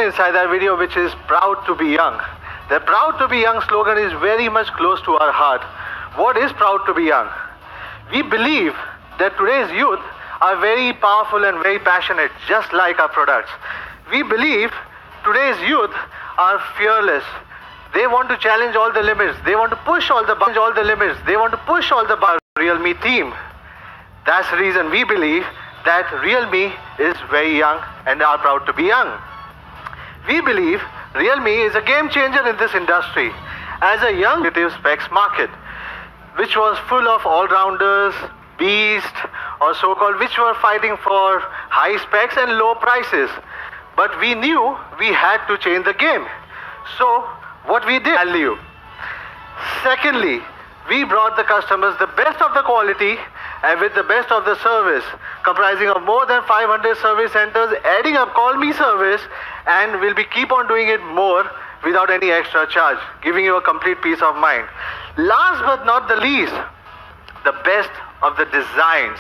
inside that video, which is proud to be young. The proud to be young slogan is very much close to our heart. What is proud to be young? We believe that today's youth are very powerful and very passionate, just like our products. We believe today's youth are fearless. They want to challenge all the limits. They want to push all the limits. They want to push all the Realme team. That's the reason we believe that Realme is very young and are proud to be young. We believe Realme is a game changer in this industry as a young specs market, which was full of all-rounders, beasts, or so-called, which were fighting for high specs and low prices. But we knew we had to change the game. So what we did, value. Secondly, we brought the customers the best of the quality and with the best of the service, comprising of more than 500 service centers, adding up Call Me service, and we'll be keep on doing it more without any extra charge, giving you a complete peace of mind. Last but not the least, the best of the designs,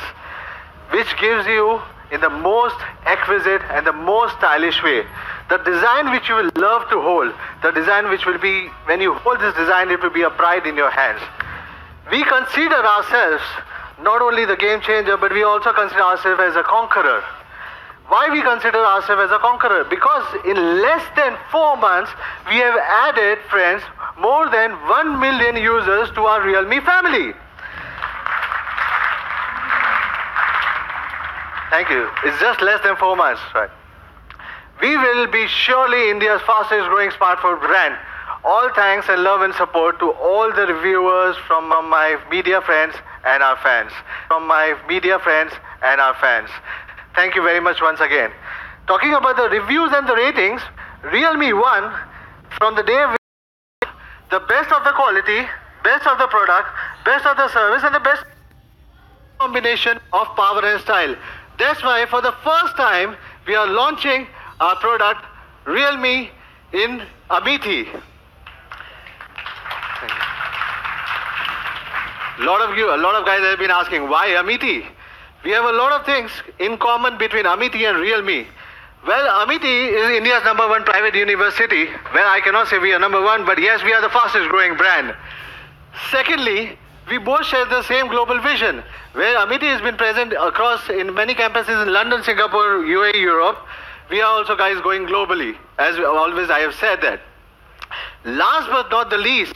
which gives you in the most exquisite and the most stylish way. The design which you will love to hold, the design which will be, when you hold this design, it will be a pride in your hands. We consider ourselves not only the game changer, but we also consider ourselves as a conqueror. Why we consider ourselves as a conqueror? Because in less than 4 months, we have added, friends, more than 1 million users to our Realme family. Thank you. It's just less than 4 months, right? We will be surely India's fastest growing smartphone brand. All thanks and love and support to all the reviewers from my media friends and our fans. Thank you very much once again. Talking about the reviews and the ratings, Realme won from the day the best of the quality, best of the product, best of the service, and the best combination of power and style. That's why for the first time we are launching our product Realme in Amethi. A lot of guys have been asking why Amethi. We have a lot of things in common between Amethi and Realme. Well, Amethi is India's #1 private university. Well, I cannot say we are #1, but yes, we are the fastest growing brand. Secondly, we both share the same global vision, where Amethi has been present across in many campuses in London, Singapore, UAE, Europe. We are also guys going globally. As always, I have said that. Last but not the least,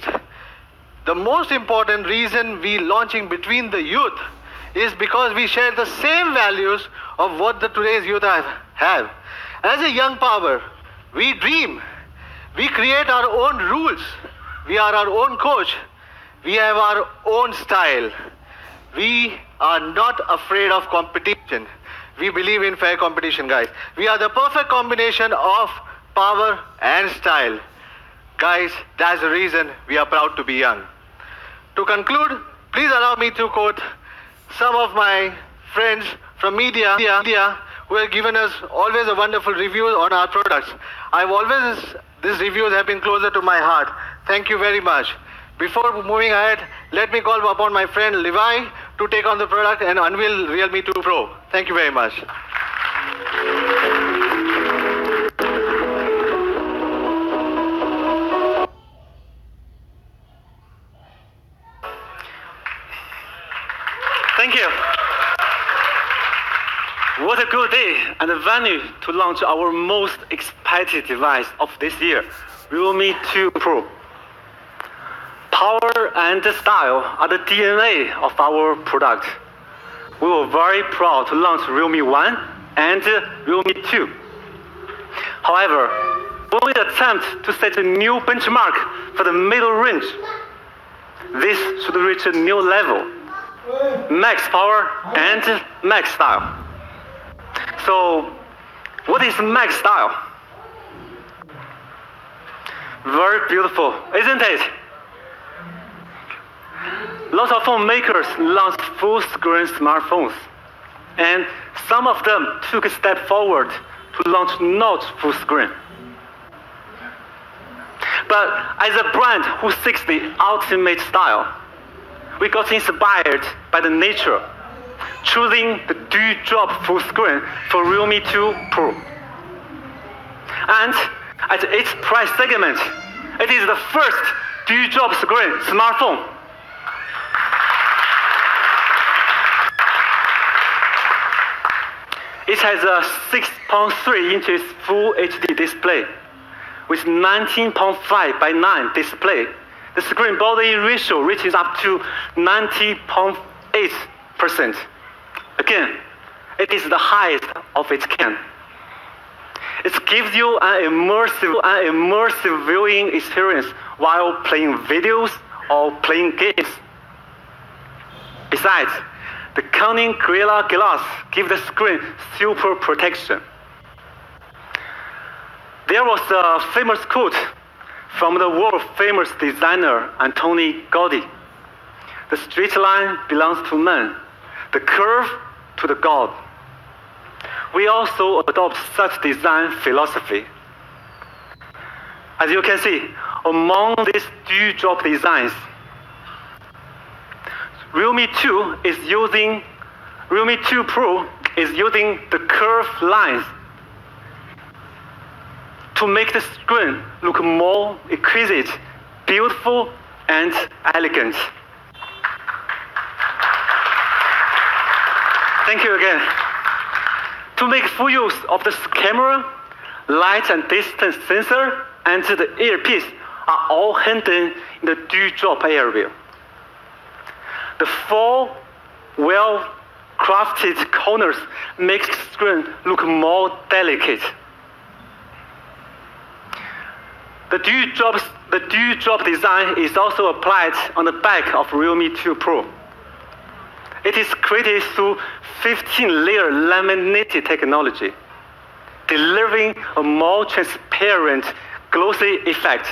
the most important reason we launching between the youth is because we share the same values of what the today's youth have. As a young power, we dream. We create our own rules. We are our own coach. We have our own style. We are not afraid of competition. We believe in fair competition, guys. We are the perfect combination of power and style. Guys, that's the reason we are proud to be young. To conclude, please allow me to quote some of my friends from media who have given us always a wonderful review on our products. These reviews have been closer to my heart. Thank you very much. Before moving ahead, let me call upon my friend Levi to take on the product and unveil Realme 2 Pro. Thank you very much. Thank you. What a good day and a venue to launch our most expected device of this year, Realme 2 Pro. Power and style are the DNA of our product. We were very proud to launch Realme 1 and Realme 2. However, we attempt to set a new benchmark for the middle range. This should reach a new level. Max power and max style. So, what is max style? Very beautiful, isn't it? Lots of phone makers launched full-screen smartphones, and some of them took a step forward to launch not full-screen. But as a brand who seeks the ultimate style, we got inspired by the nature, choosing the dewdrop full screen for Realme 2 Pro. And at its price segment, it is the first dual-drop screen smartphone. It has a 6.3 inches Full HD display with 19.5 by 9 display. The screen body ratio reaches up to 90.8%. Again, it is the highest of its kind. It gives you an immersive viewing experience while playing videos or playing games. Besides, the Corning Gorilla Glass gives the screen super protection. There was a famous quote from the world-famous designer Antoni Gaudí. The straight line belongs to man, the curve to the God. We also adopt such design philosophy. As you can see, among these dual-drop designs, Realme 2 Pro is using the curved lines to make the screen look more exquisite, beautiful, and elegant. Thank you again. To make full use of the camera, light and distance sensor, and the earpiece are all hidden in the dual-drop area. The 4 well-crafted corners make the screen look more delicate. The dual-drop design is also applied on the back of Realme 2 Pro. It is created through 15-layer laminated technology, delivering a more transparent, glossy effect.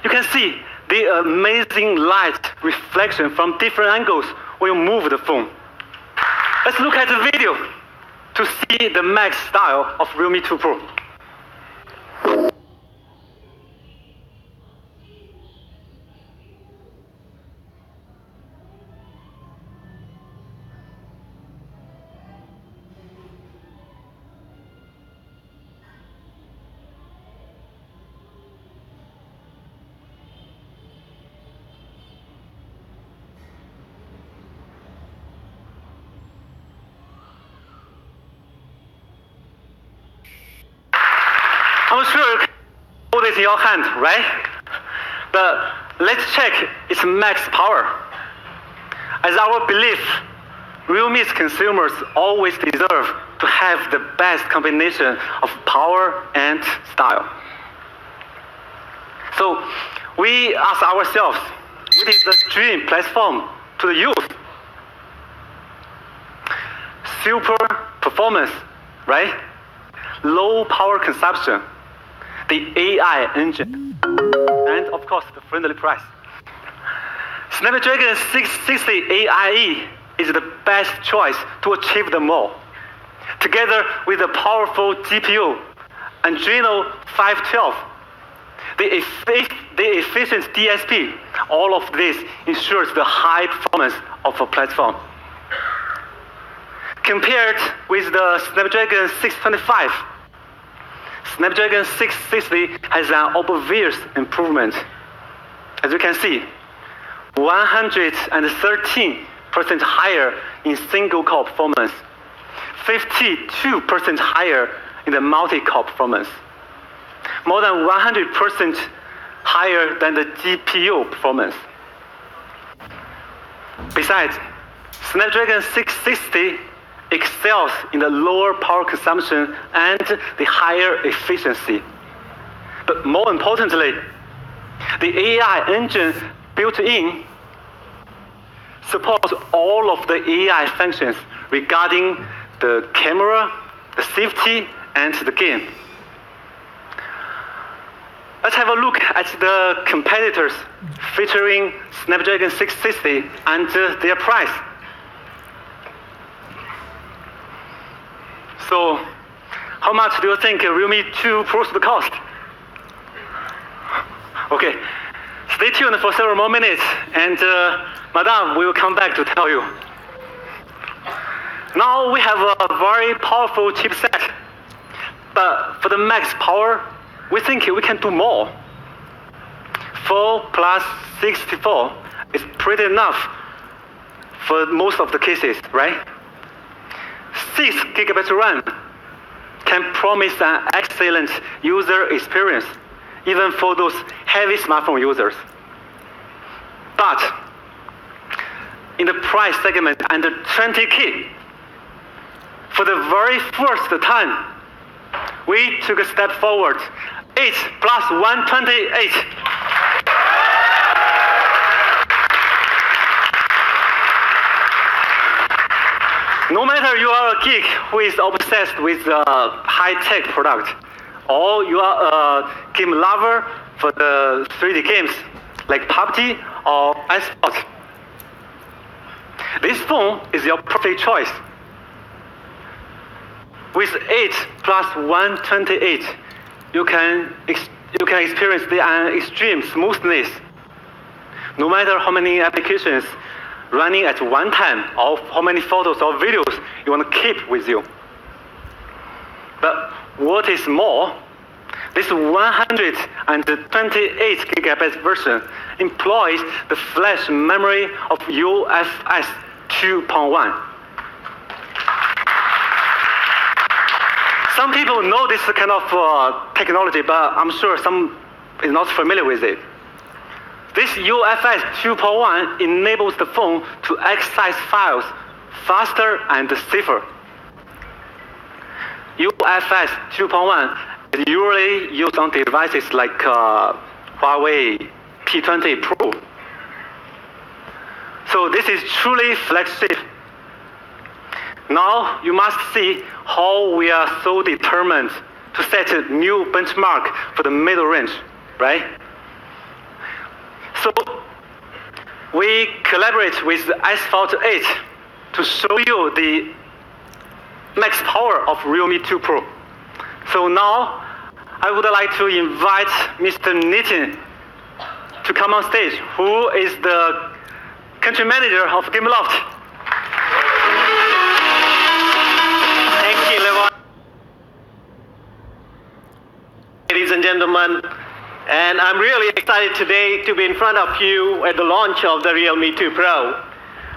You can see the amazing light reflection from different angles when you move the phone. Let's look at the video to see the max style of Realme 2 Pro. I'm sure you can hold it in your hand, right? But let's check its max power. As our belief, Realme's consumers always deserve to have the best combination of power and style. So we ask ourselves, what is the dream platform to the youth? Super performance, right? Low power consumption, the AI engine, and of course the friendly price. Snapdragon 660 AIE is the best choice to achieve them all. Together with the powerful GPU, Adreno 512, the efficient DSP, all of this ensures the high performance of a platform. Compared with the Snapdragon 625, Snapdragon 660 has an obvious improvement. As you can see, 113% higher in single-core performance, 52% higher in the multi-core performance, more than 100% higher than the GPU performance. Besides, Snapdragon 660 excels in the lower power consumption and the higher efficiency. But more importantly, the AI engine built in supports all of the AI functions regarding the camera, the safety, and the game. Let's have a look at the competitors featuring Snapdragon 660 and their price. So, how much do you think Realme 2 Pro should cost? Okay, stay tuned for several more minutes, and Madame will come back to tell you. Now we have a very powerful chipset, But for the max power, we think we can do more. 4 plus 64 is pretty enough for most of the cases, right? 6 GB RAM can promise an excellent user experience, even for those heavy smartphone users. But in the price segment under 20K, for the very first time, we took a step forward. 8 plus 128. No matter you are a geek who is obsessed with high-tech product, or you are a game lover for the 3D games like PUBG or iSport, this phone is your perfect choice. With 8 plus 128, you can experience the extreme smoothness. No matter how many applications running at one time, or how many photos or videos you want to keep with you. But what is more, this 128 GB version employs the flash memory of UFS 2.1. Some people know this kind of technology, but I'm sure some is not familiar with it. This UFS 2.1 enables the phone to access files faster and safer. UFS 2.1 is usually used on devices like Huawei P20 Pro. So this is truly flagship. Now you must see how we are so determined to set a new benchmark for the middle range, right? So we collaborate with Asphalt 8 to show you the max power of Realme 2 Pro. So now I would like to invite Mr. Nitin to come on stage, who is the country manager of Gameloft. Thank you, Levi. Ladies and gentlemen, and I'm really excited today to be in front of you at the launch of the Realme 2 Pro.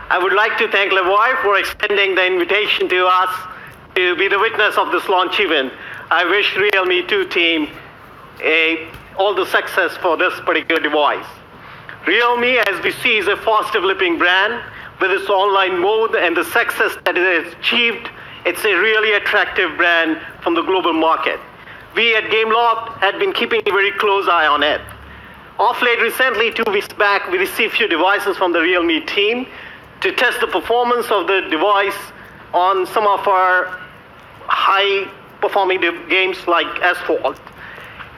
I would like to thank Levi for extending the invitation to us to be the witness of this launch event. I wish Realme 2 team all the success for this particular device. Realme, as we see, is a fast developing brand with its online mode and the success that it has achieved. It's a really attractive brand from the global market. We at Gameloft had been keeping a very close eye on it. Off late recently, 2 weeks back, we received a few devices from the Realme team to test the performance of the device on some of our high-performing games like Asphalt.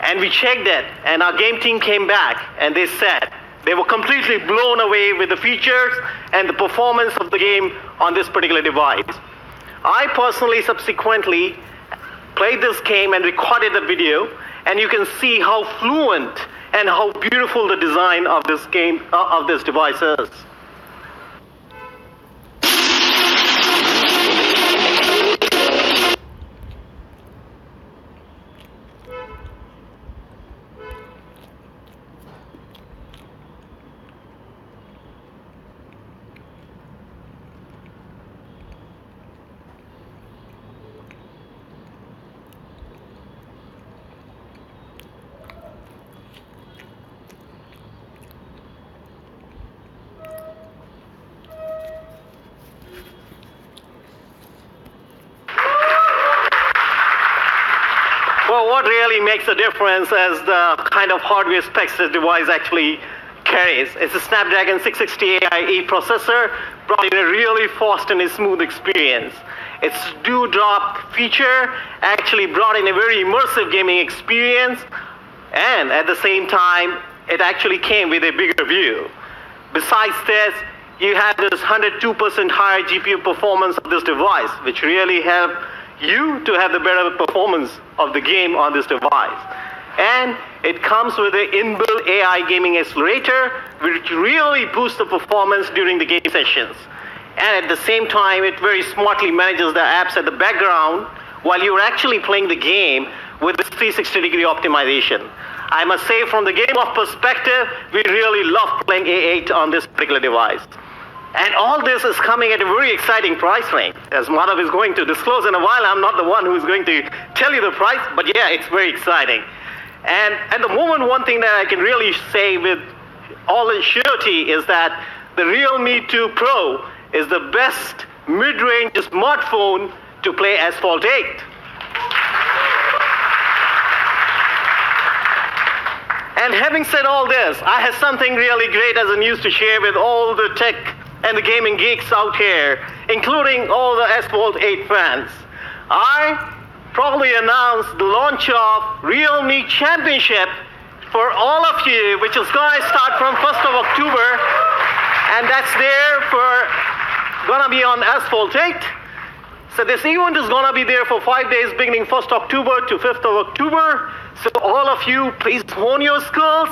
And we checked it, and our game team came back, and they said they were completely blown away with the features and the performance of the game on this particular device. I personally subsequently played this game and recorded the video, and you can see how fluent and how beautiful the design of this game, of this device is. Well, what really makes a difference is the kind of hardware specs this device actually carries. It's a Snapdragon 660 AIE processor, brought in a really fast and a smooth experience. Its do-drop feature actually brought in a very immersive gaming experience, and at the same time, it actually came with a bigger view. Besides this, you have this 102% higher GPU performance of this device, which really helped you to have the better performance of the game on this device. And it comes with an inbuilt AI gaming accelerator, which really boosts the performance during the game sessions. And at the same time, it very smartly manages the apps at the background, while you're actually playing the game with this 360-degree optimization. I must say, from the game of perspective, we really love playing A8 on this particular device. And all this is coming at a very exciting price range. As Madhav is going to disclose in a while, I'm not the one who's going to tell you the price, but yeah, it's very exciting. And at the moment, one thing that I can really say with all surety is that the Realme 2 Pro is the best mid-range smartphone to play Asphalt 8. And having said all this, I have something really great as a news to share with all the tech and the gaming geeks out here, including all the Asphalt 8 fans. I probably announced the launch of Realme Championship for all of you, which is going to start from 1st of October, and that's gonna be on Asphalt 8. So this event is gonna be there for 5 days, beginning 1st October to 5th of October. So all of you, please hone your skills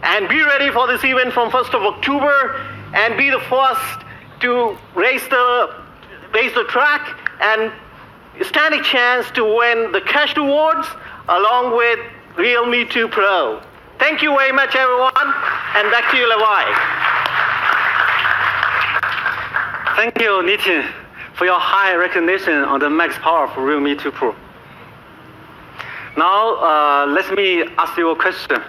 and be ready for this event from 1st of October and be the first to race the track and stand a chance to win the cash rewards along with Realme 2 Pro. Thank you very much, everyone, and back to you, Levi. Thank you, Nitin, for your high recognition on the max power of Realme 2 Pro. Now, let me ask you a question.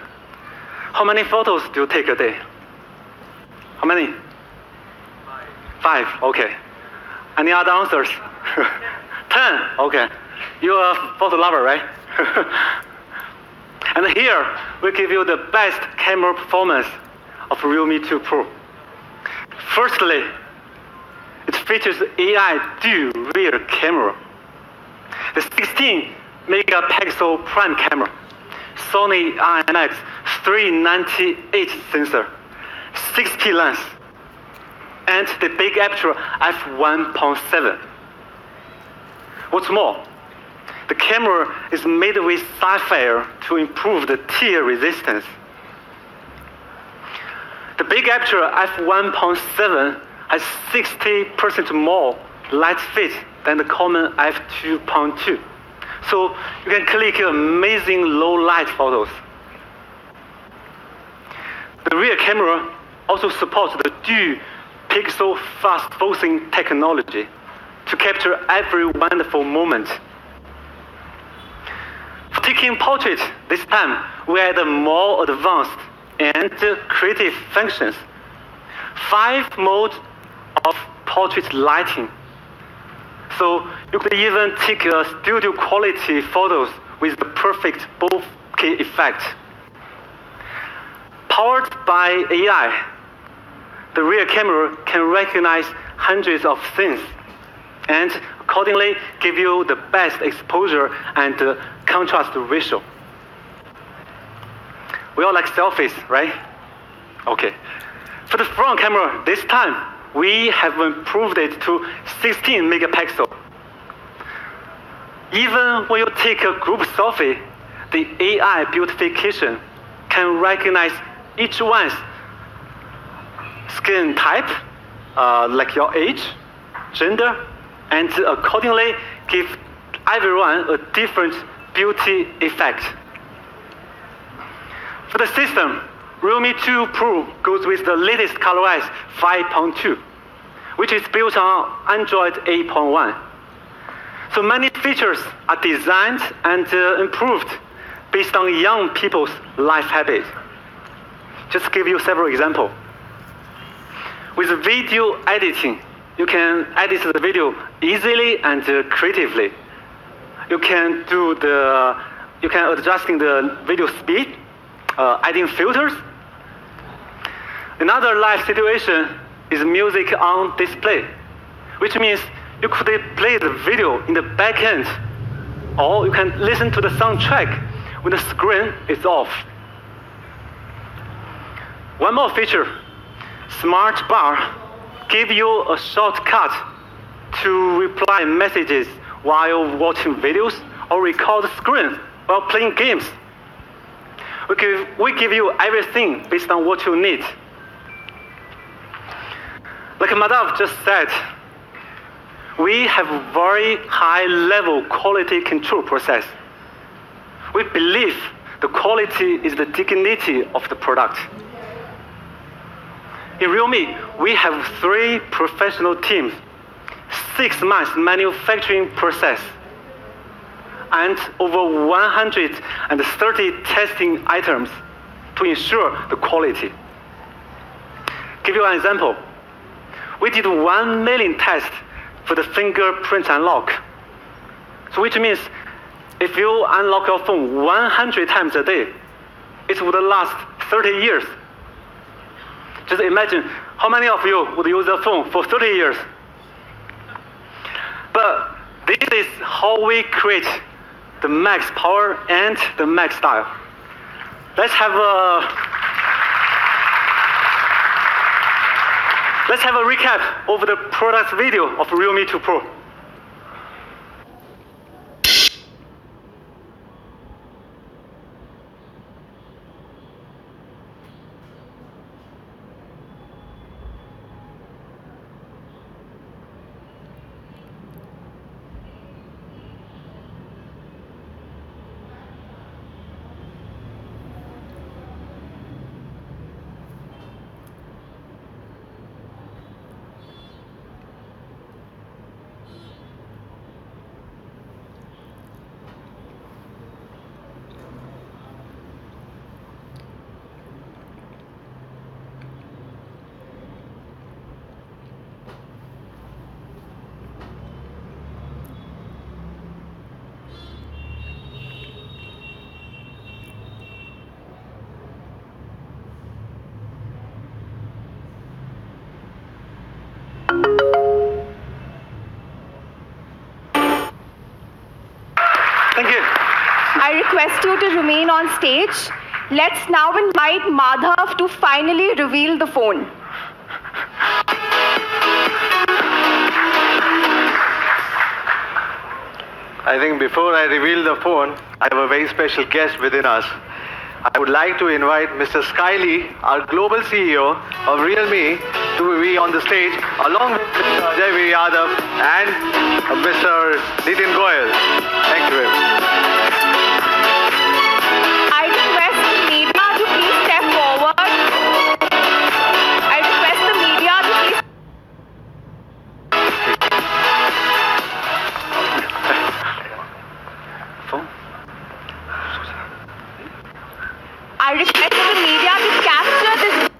How many photos do you take a day? How many? 5, okay. Any other answers? 10, okay. You're a photo lover, right? And here, we give you the best camera performance of Realme 2 Pro. Firstly, it features AI dual rear camera. The 16 megapixel prime camera, Sony IMX 398 sensor, 6P lens, and the big aperture f1.7. What's more, the camera is made with sapphire to improve the tear resistance. The big aperture f1.7 has 60% more light fit than the common f2.2. So you can click amazing low light photos. The rear camera also supports the dual pixel fast focusing technology to capture every wonderful moment. For taking portraits this time, we add more advanced and creative functions. 5 modes of portrait lighting. So you could even take studio quality photos with the perfect bokeh effect. Powered by AI, the rear camera can recognize hundreds of things and accordingly give you the best exposure and contrast ratio. We all like selfies, right? Okay. For the front camera this time, we have improved it to 16 megapixel. Even when you take a group selfie, the AI beautification can recognize each one's skin type, like your age, gender, and accordingly give everyone a different beauty effect. For the system, Realme 2 Pro goes with the latest ColorOS 5.2, which is built on Android 8.1. So many features are designed and improved based on young people's life habits. Just give you several examples. With video editing, you can edit the video easily and creatively. You can adjusting the video speed, adding filters. Another live situation is music on display, which means you could play the video in the back end, or you can listen to the soundtrack when the screen is off. One more feature, Smart Bar gives you a shortcut to reply messages while watching videos or record the screen while playing games. We give you everything based on what you need. Like Madhav just said, we have a very high-level quality control process. We believe the quality is the dignity of the product. In Realme, we have 3 professional teams, 6 months manufacturing process, and over 130 testing items to ensure the quality. Give you an example. We did 1 million tests for the fingerprint unlock. So which means if you unlock your phone 100 times a day, it would last 30 years. Just imagine how many of you would use a phone for 30 years. But this is how we create the max power and the max style. Let's have a recap of the product video of Realme 2 Pro. Thank you. I request you to remain on stage. Let's now invite Madhav to finally reveal the phone. I think before I reveal the phone, I have a very special guest within us. I would like to invite Mr. Skyly, our global CEO of Realme, to be on the stage, along with Mr. Ajay Yadav and Mr. Nitin Goyal. Thank you very much. I request the media to please step forward. I request the media to please... I request the media to capture this.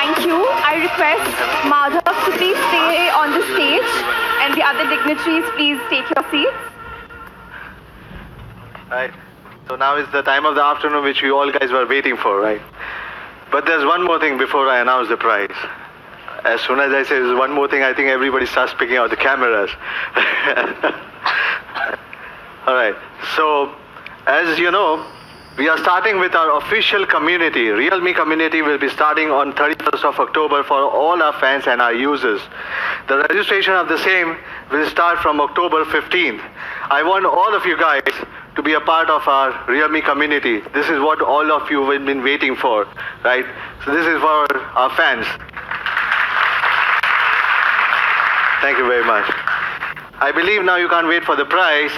Thank you. I request Madhav to please stay on the stage and the other dignitaries please take your seats. Right. So now is the time of the afternoon which you all guys were waiting for, right? But there's one more thing before I announce the prize. As soon as I say there's one more thing, I think everybody starts picking out the cameras. All right. So, as you know, we are starting with our official community. Realme community will be starting on 31st of October for all our fans and our users. The registration of the same will start from October 15th. I want all of you guys to be a part of our Realme community. This is what all of you have been waiting for, right? So this is for our fans. Thank you very much. I believe now you can't wait for the price.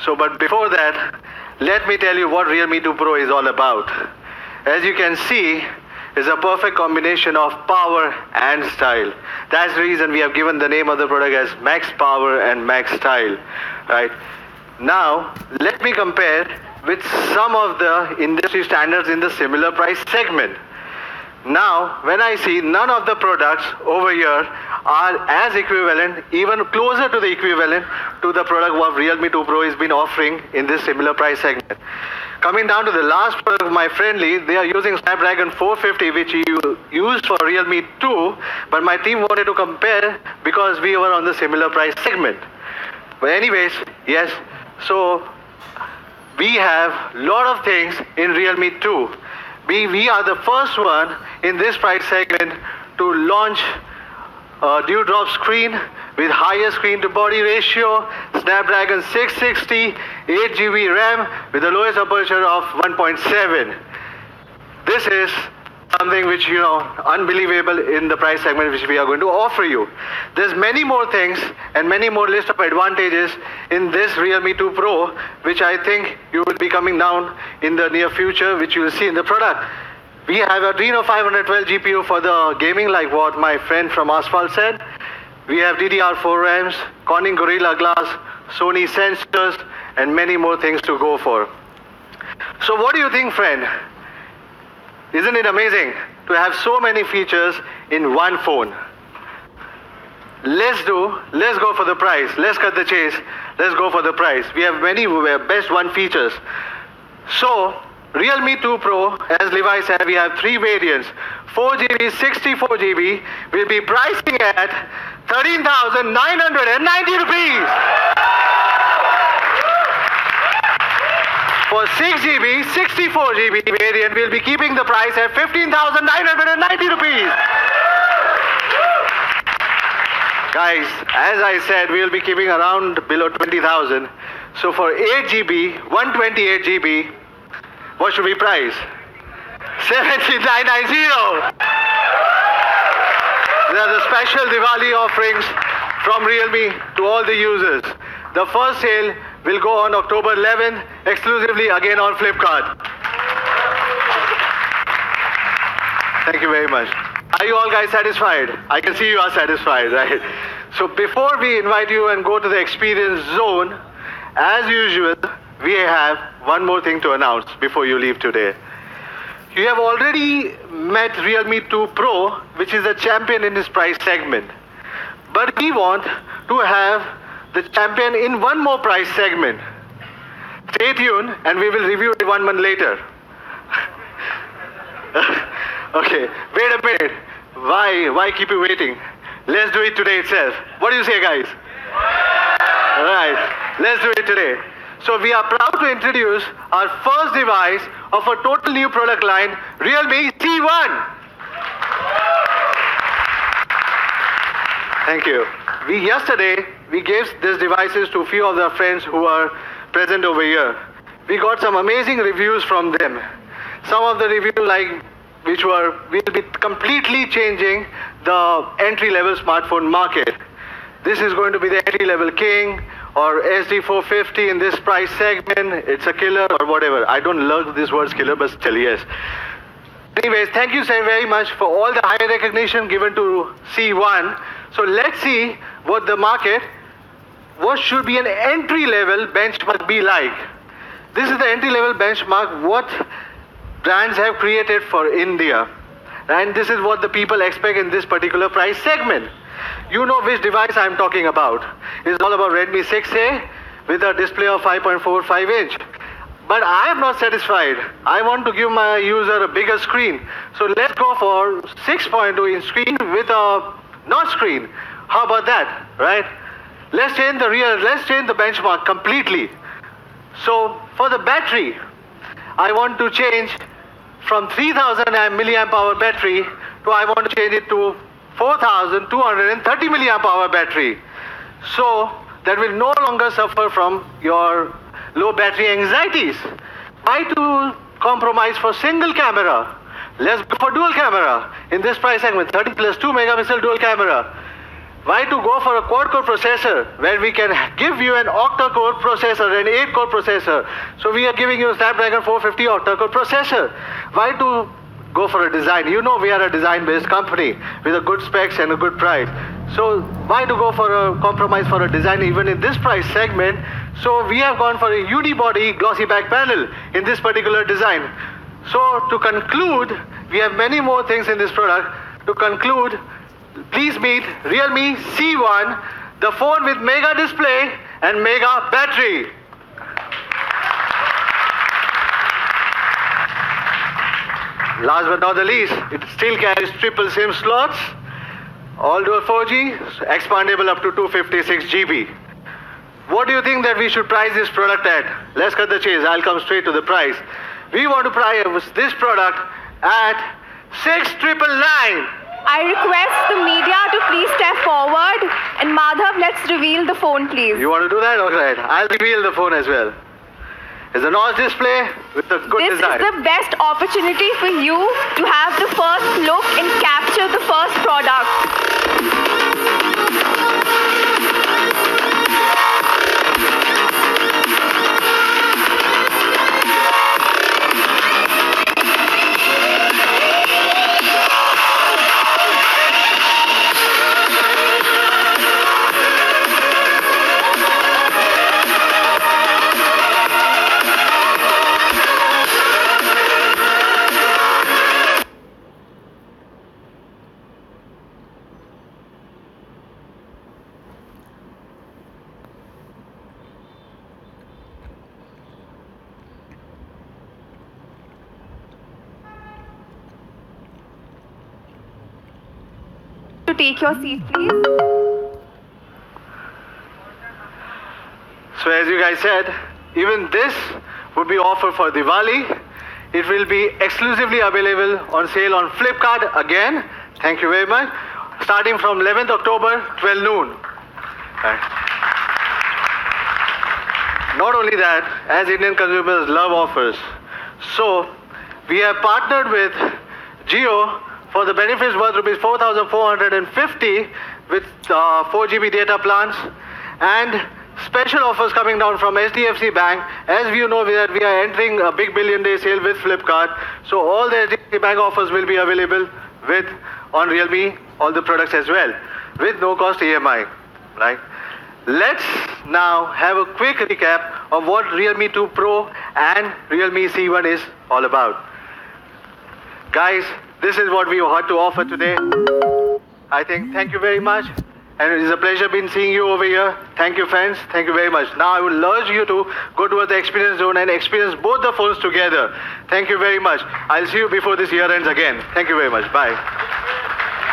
So, but before that, let me tell you what Realme 2 Pro is all about. As you can see, it's a perfect combination of power and style. That's the reason we have given the name of the product as Max Power and Max Style, right? Now, let me compare with some of the industry standards in the similar price segment. Now, when I see none of the products over here are as equivalent, even closer to the equivalent to the product what Realme 2 Pro has been offering in this similar price segment. Coming down to the last product, my friendly, they are using Snapdragon 450, which you used for Realme 2, but my team wanted to compare because we were on the similar price segment. But anyways, yes, so we have a lot of things in Realme 2. We are the first one in this price segment to launch a dewdrop screen with higher screen to body ratio, Snapdragon 660, 8GB RAM with the lowest aperture of 1.7. This is something which, unbelievable in the price segment which we are going to offer you. There's many more things and many more list of advantages in this Realme 2 Pro, which I think you will be coming down in the near future, which you will see in the product. We have Adreno 512 GPU for the gaming, like what my friend from Asphalt said. We have DDR4 RAMs, Corning Gorilla Glass, Sony sensors, and many more things to go for. So what do you think, friend? Isn't it amazing to have so many features in one phone? Let's go for the price. Let's cut the chase. Let's go for the price. We have many best one features. So, Realme 2 Pro, as Levi said, we have three variants. 4GB, 64GB will be pricing at 13,990 rupees. For 6GB, 64GB variant, we'll be keeping the price at 15,990 rupees. Guys, as I said, we'll be keeping around below 20,000. So for 8GB, 128GB, what should we price? 17,990. These are the special Diwali offerings from Realme to all the users. The first sale will go on October 11th, exclusively again on Flipkart. Thank you very much. Are you all guys satisfied? I can see you are satisfied, right? So before we invite you and go to the experience zone, as usual, we have one more thing to announce before you leave today. You have already met Realme 2 Pro, which is a champion in this price segment. But we want to have the champion in one more price segment. Stay tuned and we will review it 1 month later. Okay, wait a minute. Why keep you waiting? Let's do it today itself. What do you say, guys? Alright, let's do it today. So we are proud to introduce our first device of a total new product line, Realme C1. Thank you. Yesterday, we gave these devices to a few of our friends who are present over here. We got some amazing reviews from them. Some of the reviews will be completely changing the entry-level smartphone market. This is going to be the entry-level king or SD450 in this price segment. It's a killer or whatever. I don't love this word killer, but still yes. Anyways, thank you so very much for all the high recognition given to C1. So let's see what should be an entry-level benchmark be like. This is the entry-level benchmark what brands have created for India. And this is what the people expect in this particular price segment. You know which device I'm talking about. It's all about Redmi 6A with a display of 5.45 inch. But I am not satisfied. I want to give my user a bigger screen. So let's go for 6.2 inch screen with a notch screen. How about that, right? Let's change the benchmark completely. So for the battery, I want to change from 3000 milliamp hour battery to I want to change it to 4230 milliamp hour battery. So that will no longer suffer from your low battery anxieties. Why to compromise for single camera? Let's go for dual camera in this price segment, 30 plus 2 megapixel dual camera. Why to go for a quad-core processor where we can give you an octa-core processor, an 8-core processor? So we are giving you a Snapdragon 450 octa-core processor. Why to go for a design? You know we are a design-based company with a good specs and a good price. So why to go for a compromise for a design even in this price segment? So we have gone for a unibody glossy back panel in this particular design. So to conclude, we have many more things in this product. To conclude, please meet Realme C1, the phone with mega display and mega battery. Last but not the least, it still carries triple SIM slots, all dual 4G, expandable up to 256 GB. What do you think that we should price this product at? Let's cut the chase. I'll come straight to the price. We want to price this product at 6,999. I request the media to please step forward. And Madhav, let's reveal the phone, please. You want to do that? All right. I'll reveal the phone as well. It's a notch display with a good design. This is the best opportunity for you to have the first look and capture the first product. To take your seat, please. So as you guys said, even this would be offered for Diwali. It will be exclusively available on sale on Flipkart again. Thank you very much. Starting from 11th October, 12 noon. Right. Not only that, as Indian consumers love offers, so we have partnered with Jio for the benefits worth rupees 4,450 with 4 GB data plans and special offers coming down from HDFC Bank. As you know that we are entering a big billion day sale with Flipkart. So all the HDFC Bank offers will be available with on Realme, all the products as well, with no cost EMI, right? Let's now have a quick recap of what Realme 2 Pro and Realme C1 is all about. Guys, this is what we had to offer today. I think thank you very much. And it is a pleasure being seeing you over here. Thank you, friends. Thank you very much. Now I would urge you to go towards the experience zone and experience both the phones together. Thank you very much. I'll see you before this year ends again. Thank you very much. Bye.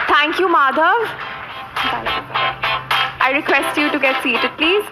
Thank you, Madhav. I request you to get seated, please.